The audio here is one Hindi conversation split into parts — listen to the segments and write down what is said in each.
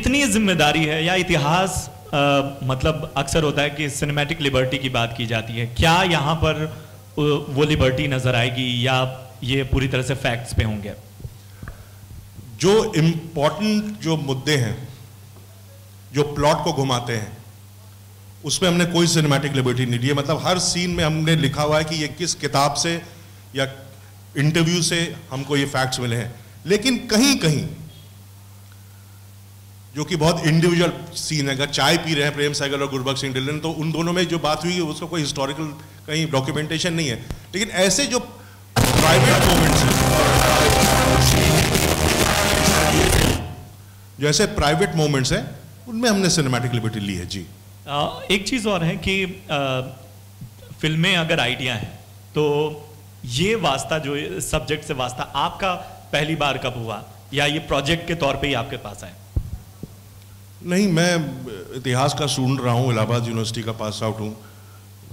कितनी जिम्मेदारी है, या इतिहास मतलब अक्सर होता है कि सिनेमैटिक लिबर्टी की बात की जाती है, क्या यहाँ पर वो लिबर्टी नजर आएगी या ये पूरी तरह से फैक्ट्स पे होंगे? जो इम्पोर्टेंट जो मुद्दे हैं जो प्लॉट को घुमाते हैं उसमें हमने कोई सिनेमैटिक लिबर्टी नहीं ली है। मतलब हर सीन में हमने लिखा हुआ है कि ये किस किताब से या इंटरव्यू से हमको ये फैक्ट्स मिले हैं। लेकिन कहीं कहीं जो कि बहुत इंडिविजुअल सीन है, अगर चाय पी रहे हैं प्रेम सहगल और गुरबख्श सिंह ढिल्लों तो उन दोनों में जो बात हुई है उसका कोई हिस्टोरिकल कहीं डॉक्यूमेंटेशन नहीं है। लेकिन ऐसे जो प्राइवेट मोमेंट्स हैं, जो ऐसे प्राइवेट मोमेंट्स हैं उनमें हमने सिनेमैटिक लिबर्टी ली है जी। एक चीज और है कि फिल्में अगर आइडिया है तो ये वास्ता जो सब्जेक्ट से वास्ता आपका पहली बार कब हुआ, या ये प्रोजेक्ट के तौर पे ही आपके पास आए? नहीं, मैं इतिहास का स्टूडेंट रहा हूँ, इलाहाबाद यूनिवर्सिटी का पास आउट हूँ।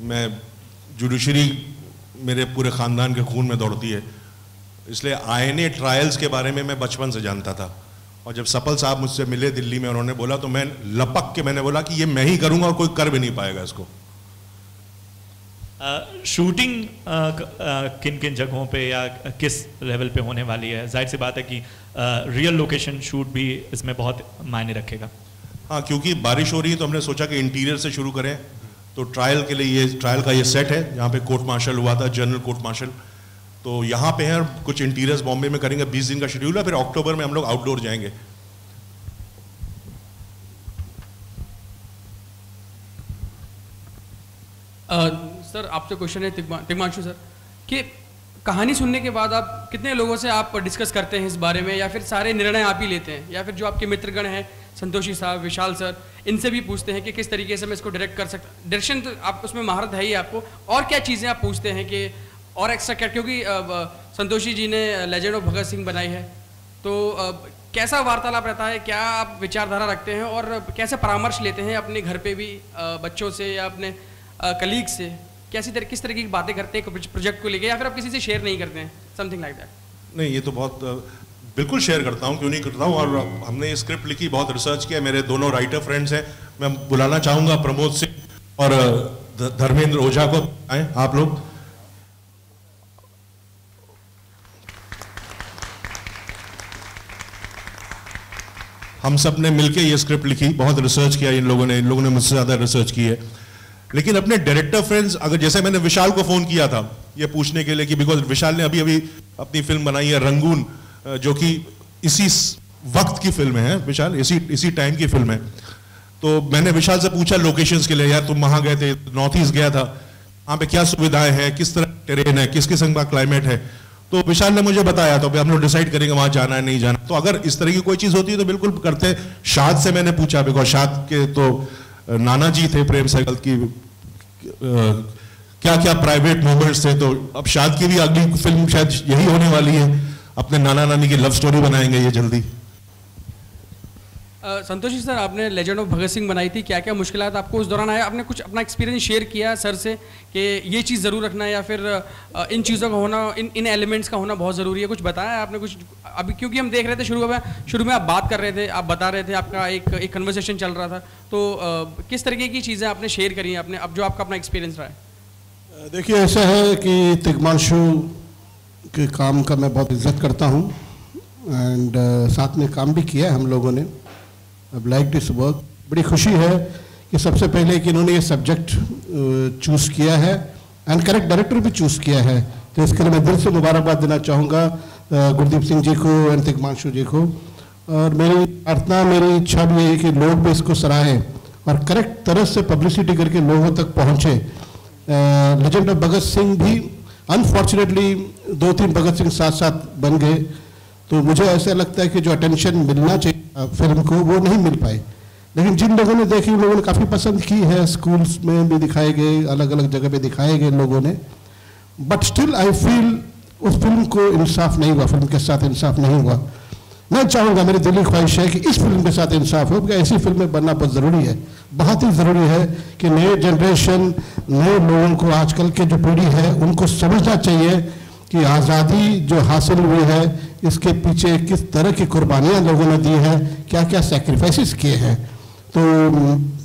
मैं जुडिशरी मेरे पूरे ख़ानदान के खून में दौड़ती है, इसलिए आईएनए ट्रायल्स के बारे में मैं बचपन से जानता था। और जब सपल साहब मुझसे मिले दिल्ली में, उन्होंने बोला तो मैं लपक के मैंने बोला कि ये मैं ही करूँगा और कोई कर भी नहीं पाएगा इसको। शूटिंग किन किन जगहों पे या किस लेवल पे होने वाली है? जाहिर सी बात है कि रियल लोकेशन शूट भी इसमें बहुत मायने रखेगा। हाँ, क्योंकि बारिश हो रही है तो हमने सोचा कि इंटीरियर से शुरू करें। तो ट्रायल के लिए ट्रायल का ये सेट है जहाँ पे कोर्ट मार्शल हुआ था, जनरल कोर्ट मार्शल, तो यहाँ पे है। कुछ इंटीरियर्स बॉम्बे में करेंगे, 20 दिन का शेड्यूल है। फिर अक्टूबर में हम लोग आउटडोर जाएंगे। सर आपसे क्वेश्चन है तिग्मांशु सर, कि कहानी सुनने के बाद आप कितने लोगों से आप डिस्कस करते हैं इस बारे में, या फिर सारे निर्णय आप ही लेते हैं, या फिर जो आपके मित्रगण हैं संतोषी साहब, विशाल सर, इनसे भी पूछते हैं कि किस तरीके से मैं इसको डायरेक्ट कर सकता? डायरेक्शन तो आप उसमें महारत है ही आपको, और क्या चीज़ें आप पूछते हैं कि और एक्स्ट्रा क्या? क्योंकि संतोषी जी ने लेजेंड ऑफ भगत सिंह बनाई है, तो कैसा वार्तालाप रहता है, क्या आप विचारधारा रखते हैं और कैसे परामर्श लेते हैं अपने घर पे भी बच्चों से या अपने कलीग से? किस तरह की बातें करते हैं प्रोजेक्ट को लेके, या फिर आप किसी से शेयर नहीं करते हैं, समथिंग लाइक दैट? नहीं, ये तो बहुत बिल्कुल शेयर करता हूँ, क्यों नहीं करता हूँ। और हमने ये स्क्रिप्ट लिखी, बहुत रिसर्च किया। मेरे दोनों राइटर फ्रेंड्स हैं, मैं बुलाना चाहूँगा प्रमोद सिंह और धर्मेंद्र ओझा को। आए आप लोग। हम सब ने मिलकर ये स्क्रिप्ट लिखी, बहुत रिसर्च किया इन लोगों ने मुझसे ज़्यादा रिसर्च की है। लेकिन अपने डायरेक्टर फ्रेंड्स, अगर जैसे मैंने विशाल को फ़ोन किया था ये पूछने के लिए कि बिकॉज विशाल ने अभी अपनी फिल्म बनाई है रंगून, जो कि इसी वक्त की फिल्म है, विशाल इसी टाइम की फिल्म है। तो मैंने विशाल से पूछा लोकेशंस के लिए, यार तुम वहाँ गए थे, नॉर्थ ईस्ट गया था, वहाँ पे क्या सुविधाएं हैं, किस तरह टेरेन है, किस किस्म का क्लाइमेट है। तो विशाल ने मुझे बताया, तो हम लोग डिसाइड करेंगे वहाँ जाना है नहीं जाना। तो अगर इस तरह की कोई चीज़ होती है तो बिल्कुल करते। शाद से मैंने पूछा, बिकॉज शाद के तो नाना जी थे प्रेम सहगल की, क्या क्या प्राइवेट मोमेंट्स थे। तो अब शाद की भी अगली फिल्म शायद यही होने वाली है, अपने नाना नानी की लव स्टोरी बनाएंगे ये जल्दी। संतोषी सर, आपने लेजेंड ऑफ भगत सिंह बनाई थी, क्या क्या मुश्किलात आपको उस दौरान आया? आपने कुछ अपना एक्सपीरियंस शेयर किया सर से कि ये चीज़ ज़रूर रखना है, या फिर इन चीज़ों का होना, इन एलिमेंट्स का होना बहुत ज़रूरी है? कुछ बताया आपने कुछ अभी? क्योंकि हम देख रहे थे शुरू में आप बात कर रहे थे, आप बता रहे थे, आपका एक कन्वर्सेशन चल रहा था, तो किस तरीके की चीज़ें आपने शेयर करी आपने, अब जो आपका अपना एक्सपीरियंस रहा है? देखिए, ऐसा है कि तिग्मांशु के काम का मैं बहुत इज्जत करता हूँ, एंड साथ में काम भी किया है हम लोगों ने। अब लाइक दिस वर्क, बड़ी खुशी है कि सबसे पहले कि इन्होंने ये सब्जेक्ट चूज़ किया है एंड करेक्ट डायरेक्टर भी चूज़ किया है, तो इसके लिए मैं दिल से मुबारकबाद देना चाहूँगा गुरदीप सिंह जी को एंड तिग्मांशु जी को। और मेरी प्रार्थना, मेरी इच्छा भी है कि लोग भी इसको सराहें और करेक्ट तरह से पब्लिसिटी करके लोगों तक पहुँचे। लेजेंड ऑफ भगत सिंह भी अनफॉर्चुनेटली 2-3 भगत सिंह साथ साथ बन गए, तो मुझे ऐसा लगता है कि जो अटेंशन मिलना चाहिए फिल्म को वो नहीं मिल पाए। लेकिन जिन लोगों ने देखी, उन लोगों ने काफ़ी पसंद की है, स्कूल्स में भी दिखाए गए, अलग अलग जगह पे दिखाए गए लोगों ने, बट स्टिल आई फील उस फिल्म को इंसाफ नहीं हुआ, फिल्म के साथ इंसाफ नहीं हुआ। मैं चाहूँगा, मेरी दिली ख्वाहिश है कि इस फिल्म के साथ इंसाफ हो, क्योंकि ऐसी फिल्में बनना बहुत ज़रूरी है, बहुत ही ज़रूरी है कि नए जनरेशन, नए लोगों को, आजकल के जो पीढ़ी है उनको समझना चाहिए कि आज़ादी जो हासिल हुई है इसके पीछे किस तरह की कुर्बानियाँ लोगों ने दी है, क्या क्या सेक्रीफाइसेस किए हैं। तो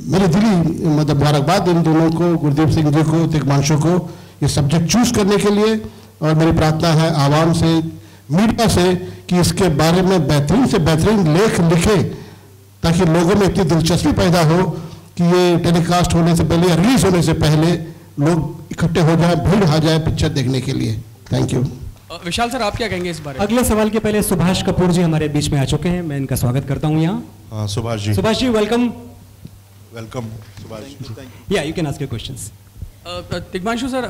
मेरे दिली मतलब मुबारकबाद इन दोनों को, गुरदीप सिंह जी को, तिग्मांशु को, ये सब्जेक्ट चूज करने के लिए। और मेरी प्रार्थना है आवाम से, मीडिया से, कि इसके बारे में बेहतरीन से बेहतरीन लेख लिखे, ताकि लोगों में इतनी दिलचस्पी पैदा हो कि ये टेलीकास्ट होने से पहले या रिलीज होने से पहले लोग इकट्ठे हो जाए, भीड़ आ जाए पिक्चर देखने के लिए। Thank you. विशाल सर, आप क्या कहेंगे इस बारे में? अगले सवाल के पहले सुभाष कपूर जी हमारे बीच में आ चुके हैं, मैं इनका स्वागत करता हूं यहाँ। हाँ, सुभाष जी वेलकम। वेलकम सुभाष जी। या you can ask your questions. Tigmanshu sir,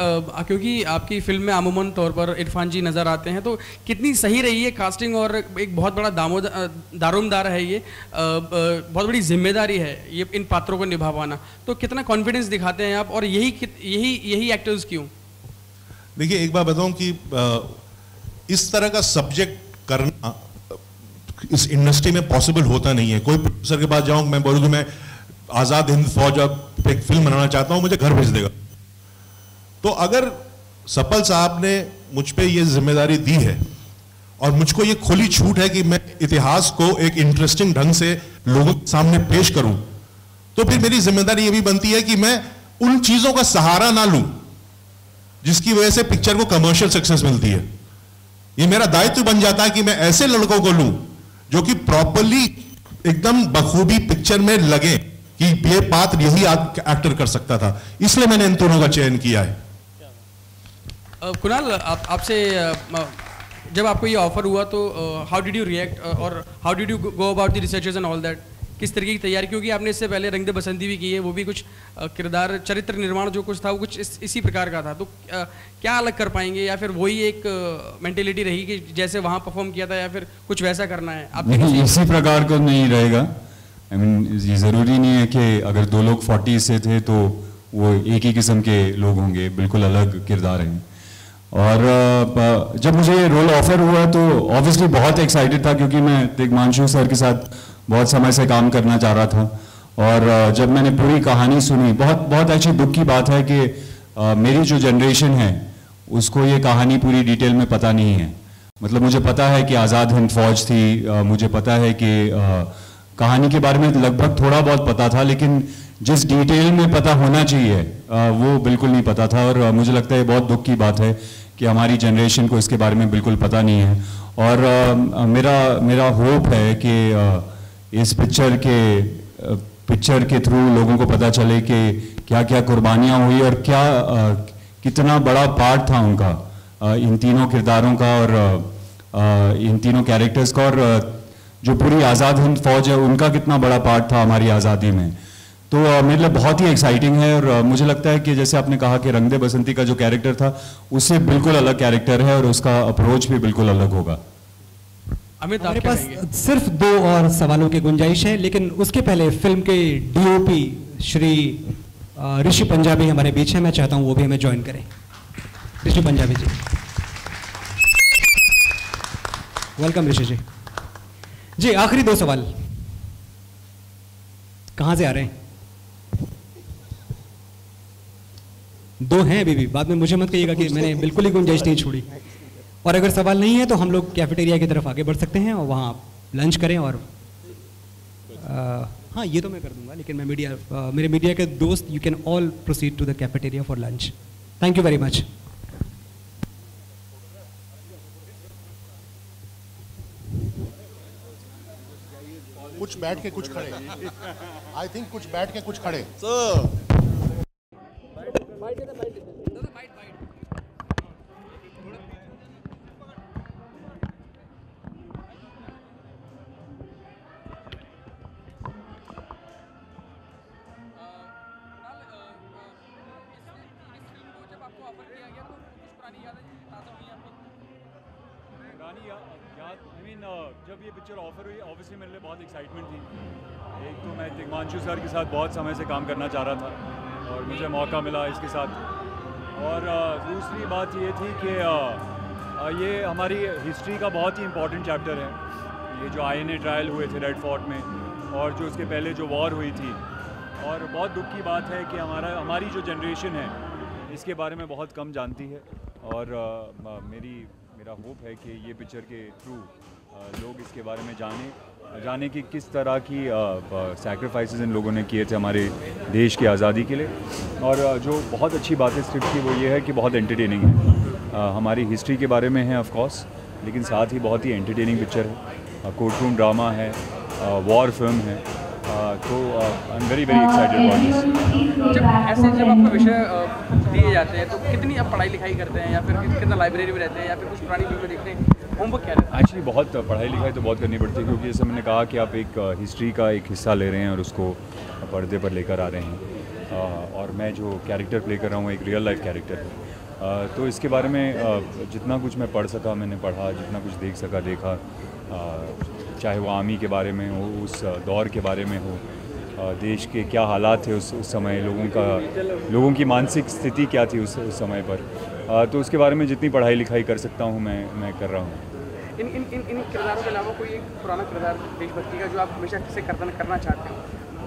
क्योंकि आपकी फिल्म में अमूमन तौर पर इरफान जी नज़र आते हैं, तो कितनी सही रही है कास्टिंग, और एक बहुत बड़ा दारोमदार है ये, बहुत बड़ी जिम्मेदारी है ये इन पात्रों को निभा पाना, तो कितना कॉन्फिडेंस दिखाते हैं आप, और यही एक्टर्स क्यों? देखिए, एक बात बताऊं कि इस तरह का सब्जेक्ट करना इस इंडस्ट्री में पॉसिबल होता नहीं है। कोई प्रोड्यूसर के पास जाऊं, मैं बोलूं कि मैं आज़ाद हिंद फौज अब एक फिल्म बनाना चाहता हूं, मुझे घर भेज देगा। तो अगर सपल साहब ने मुझ पे ये जिम्मेदारी दी है और मुझको ये खुली छूट है कि मैं इतिहास को एक इंटरेस्टिंग ढंग से लोगों के सामने पेश करूं, तो फिर मेरी जिम्मेदारी ये भी बनती है कि मैं उन चीजों का सहारा ना लूं जिसकी वजह से पिक्चर को कमर्शियल सक्सेस मिलती है। ये मेरा दायित्व बन जाता है कि मैं ऐसे लड़कों को लूं जो कि प्रॉपरली एकदम बखूबी पिक्चर में लगे कि ये पात्र यही एक्टर कर सकता था। इसलिए मैंने इन दोनों का चयन किया है। कुणाल, आपसे जब आपको ये ऑफर हुआ तो हाउ डिड यू रिएक्ट, और how did you go about the researches and all that? किस तरीके की तैयारी, क्योंकि आपने इससे पहले रंग दे बसंती भी की है, वो भी कुछ किरदार चरित्र निर्माण जो कुछ था वो कुछ इसी प्रकार का था, तो क्या अलग कर पाएंगे, या फिर वही एक मेंटेलिटी रही कि जैसे वहाँ परफॉर्म किया था, या फिर कुछ वैसा करना है? आप नहीं, इसी प्रकार का नहीं रहेगा। आई मीन, ये ज़रूरी नहीं है कि अगर दो लोग 40 से थे तो वो एक ही किस्म के लोग होंगे, बिल्कुल अलग किरदार हैं। और जब मुझे ये रोल ऑफर हुआ तो ऑब्वियसली बहुत एक्साइटेड था, क्योंकि मैं तिग्मांशु सर के साथ बहुत समय से काम करना चाह रहा था। और जब मैंने पूरी कहानी सुनी, बहुत अच्छी दुख की बात है कि मेरी जो जनरेशन है उसको ये कहानी पूरी डिटेल में पता नहीं है। मतलब मुझे पता है कि आज़ाद हिंद फौज थी, मुझे पता है कि कहानी के बारे में लगभग थोड़ा बहुत पता था, लेकिन जिस डिटेल में पता होना चाहिए वो बिल्कुल नहीं पता था। और मुझे लगता है बहुत दुख की बात है कि हमारी जनरेशन को इसके बारे में बिल्कुल पता नहीं है। और मेरा होप है कि इस पिक्चर के थ्रू लोगों को पता चले कि क्या क्या कुर्बानियाँ हुई और क्या कितना बड़ा पार्ट था उनका, इन तीनों किरदारों का और इन तीनों कैरेक्टर्स का, और जो पूरी आज़ाद हिंद फौज है उनका कितना बड़ा पार्ट था हमारी आज़ादी में। तो मेरे लिए बहुत ही एक्साइटिंग है। और मुझे लगता है कि जैसे आपने कहा कि रंग दे बसंती का जो कैरेक्टर था उससे बिल्कुल अलग कैरेक्टर है और उसका अप्रोच भी बिल्कुल अलग होगा। अमित, हमारे पास सिर्फ 2 और सवालों की गुंजाइश है, लेकिन उसके पहले फिल्म के डीओपी श्री ऋषि पंजाबी हमारे बीच है, मैं चाहता हूं वो भी हमें ज्वाइन करें। ऋषि पंजाबी जी, वेलकम ऋषि जी। जी, आखिरी 2 सवाल कहां से आ रहे हैं? 2 हैं अभी भी, बाद में मुझे मत कहिएगा कि मैंने बिल्कुल ही गुंजाइश नहीं छोड़ी। और अगर सवाल नहीं है तो हम लोग कैफेटेरिया की तरफ आगे बढ़ सकते हैं और वहाँ लंच करें। और हाँ, ये तो मैं कर दूंगा, लेकिन मैं मेरे मीडिया के दोस्त, you can all proceed to the cafeteria for lunch. Thank you very much. कुछ बैठ के कुछ खड़े, आई थिंक कुछ बैठ के कुछ खड़े। जब ये पिक्चर ऑफर हुई, ऑब्वियसली मेरे लिए बहुत एक्साइटमेंट थी। एक तो मैं तिग्मांशु सर के साथ बहुत समय से काम करना चाह रहा था और मुझे मौका मिला इसके साथ। और दूसरी बात ये थी कि ये हमारी हिस्ट्री का बहुत ही इम्पोर्टेंट चैप्टर है। ये जो INA ट्रायल हुए थे रेड फोर्ट में और जो उसके पहले जो वॉर हुई थी, और बहुत दुख की बात है कि हमारी जो जनरेशन है इसके बारे में बहुत कम जानती है। और मेरी मेरा होप है कि ये पिक्चर के थ्रू लोग इसके बारे में जाने कि किस तरह की सैक्रिफाइसेस इन लोगों ने किए थे हमारे देश की आज़ादी के लिए। और जो बहुत अच्छी बात है स्क्रिप्ट की वो ये है कि बहुत एंटरटेनिंग है, हमारी हिस्ट्री के बारे में है ऑफ कोर्स, लेकिन साथ ही बहुत ही एंटरटेनिंग पिक्चर है, कोर्ट रूम ड्रामा है, वॉर फिल्म है, तो I am very excited about this. जब आपको विषय दिए जाते हैं तो कितनी आप पढ़ाई लिखाई करते हैं, या फिर कितना लाइब्रेरी में रहते हैं, या फिर कुछ पुरानी फिल्में देखते हैं, होमवर्क क्या रहता है? एक्चुअली बहुत पढ़ाई लिखाई तो बहुत करनी पड़ती है, क्योंकि जैसे मैंने कहा कि आप एक हिस्ट्री का एक हिस्सा ले रहे हैं और उसको पर्दे पर लेकर आ रहे हैं, और मैं जो कैरेक्टर प्ले कर रहा हूँ एक रियल लाइफ कैरेक्टर है, तो इसके बारे में जितना कुछ मैं पढ़ सका मैंने पढ़ा, जितना कुछ देख सका देखा, चाहे वो आर्मी के बारे में हो, उस दौर के बारे में हो, देश के क्या हालात थे उस समय, लोगों की मानसिक स्थिति क्या थी उस समय पर, तो उसके बारे में जितनी पढ़ाई लिखाई कर सकता हूँ मैं कर रहा हूँ। इन किरदारों के अलावा कोई एक पुराना किरदार देशभक्ति का जो आप हमेशा किसे करना चाहते हो,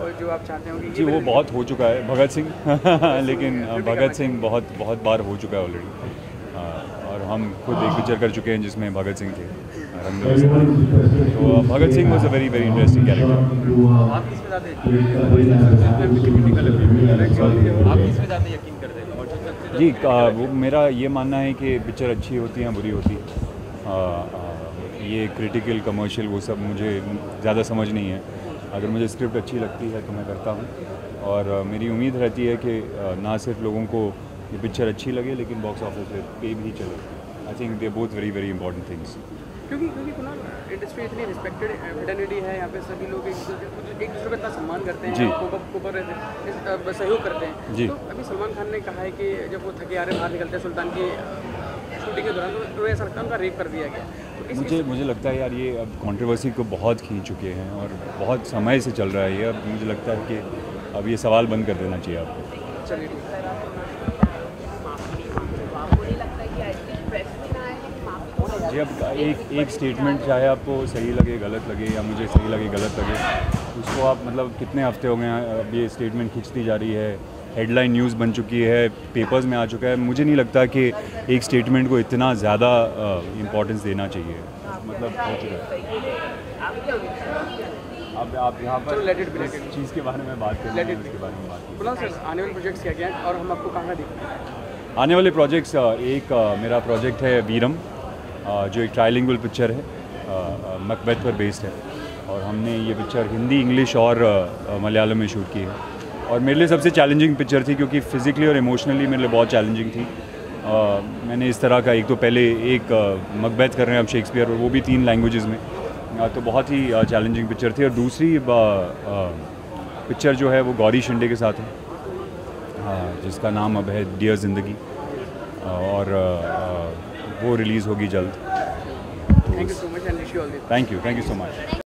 और जो आप चाहते हो कि जी वो बहुत हो चुका है, भगत सिंह लेकिन भगत सिंह बहुत बार हो चुका है ऑलरेडी, और हम खुद एक पिक्चर कर चुके हैं जिसमें भगत सिंह थे, तो Bhagat Singh was a very interesting character. आप किस पे ज़्यादा यकीन करते हैं? जी वो मेरा ये मानना है कि पिक्चर अच्छी होती है बुरी होती है, ये क्रिटिकल कमर्शियल वो सब मुझे ज़्यादा समझ नहीं है। अगर मुझे स्क्रिप्ट अच्छी लगती है तो मैं करता हूँ, और मेरी उम्मीद रहती है कि ना सिर्फ लोगों को ये पिक्चर अच्छी लगे लेकिन बॉक्स ऑफिस पे भी चले। I think they both very important things. क्योंकि कुणाल इंडस्ट्री इतनी रिस्पेक्टेड फ्रेटर्निटी है, यहाँ पे सभी लोग एक दूसरे का इतना सम्मान करते हैं, सहयोग करते हैं जी। तो अभी सलमान खान ने कहा है कि जब वो थके हारे बाहर निकलते हैं सुल्तान की शूटिंग के दौरान, तो ऐसा लगता है उनका रेप कर दिया गया। तो मुझे लगता है यार ये अब कंट्रोवर्सी को बहुत खींच चुके हैं और बहुत समय से चल रहा है ये, अब मुझे लगता है कि अब ये सवाल बंद कर देना चाहिए आपको। चलिए जी, अब एक स्टेटमेंट चाहे आपको सही लगे गलत लगे या मुझे सही लगे गलत लगे, उसको आप मतलब कितने हफ्ते हो गए हैं अब ये स्टेटमेंट खिंचती जा रही है, हेडलाइन न्यूज़ बन चुकी है, पेपर्स में आ चुका है। मुझे नहीं लगता कि एक स्टेटमेंट को इतना ज़्यादा इम्पोर्टेंस देना चाहिए, मतलब हो चुका है। अब आप यहाँ पर इस चीज़ के बारे में बात करें, इसके बारे में बात करें। सर आने वाले प्रोजेक्ट्स क्या हैं और हम आपको कहाँ देखते हैं? आने वाले प्रोजेक्ट्स, एक मेरा प्रोजेक्ट है वीरम, जो एक ट्राइलिंगुअल पिक्चर है, मकबैत पर बेस्ड है, और हमने ये पिक्चर हिंदी, इंग्लिश और मलयालम में शूट की है, और मेरे लिए सबसे चैलेंजिंग पिक्चर थी क्योंकि फिज़िकली और इमोशनली मेरे लिए बहुत चैलेंजिंग थी। मैंने इस तरह का एक तो पहले एक मकबैत कर रहे हैं अब शेक्सपियर, और वो भी 3 लैंग्वेजेस में, तो बहुत ही चैलेंजिंग पिक्चर थी। और दूसरी पिक्चर जो है वो गौरी शिंदे के साथ है, जिसका नाम अब है डियर ज़िंदगी, और वो रिलीज़ होगी जल्द। Thank you so much and wish you all the best. Thank you so much.